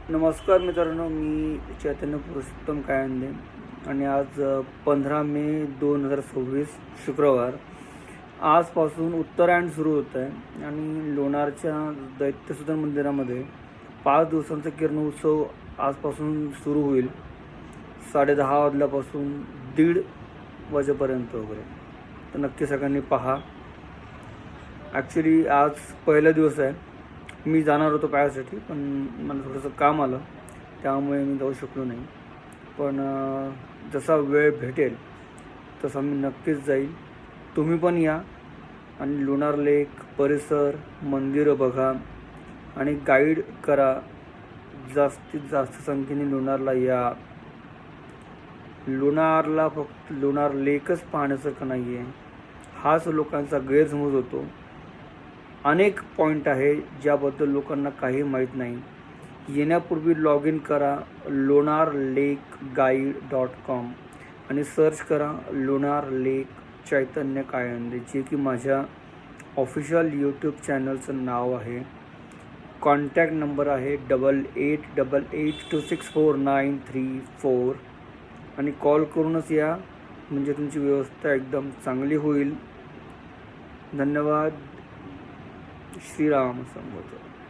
नमस्कार मित्रांनो, मी चैतन्य पुरुषोत्तम कायंदे आणि आज 15 मे 2026 शुक्रवार. आजपासून उत्तरायण सुरू होत आहे आणि लोणारच्या दैत्यसुदन मंदिरामध्ये 5 दिवसांचा किरणोत्सव आजपासून सुरू होईल. 10:30 वाजल्यापासून 1:30 वाजेपर्यंत वगैरे. तर नक्की सगळ्यांनी पहा. ॲक्च्युली आज पहिला दिवस आहे. मी जाणार होतो पायासाठी, पण मला थोडंसं काम आलं, त्यामुळे मी जाऊ शकलो नाही. पण जसा वेळ भेटेल तसा मी नक्कीच जाईल. तुम्ही पण या आणि लोणार लेक परिसर मंदिरं बघा आणि गाईड करा. जास्तीत जास्त संख्येने लोणारला या. लोणारला फक्त लोणार लेकच पाहण्यासारखं नाही आहे, हाच लोकांचा गैरसमज होतो. अनेक पॉईंट आहे ज्याबद्दल लोकांना काही माहीत नाही. येण्यापूर्वी लॉग इन करा lonarlakeguide.com आणि सर्च करा लोणार लेक चैतन्य कायंदे, जे की माझ्या ऑफिशियल यूट्यूब चॅनलचं नाव आहे. कॉन्टॅक्ट नंबर आहे 8888264934 आणि कॉल करूनच या, म्हणजे तुमची व्यवस्था एकदम चांगली होईल. धन्यवाद. श्रीराम समर्थ.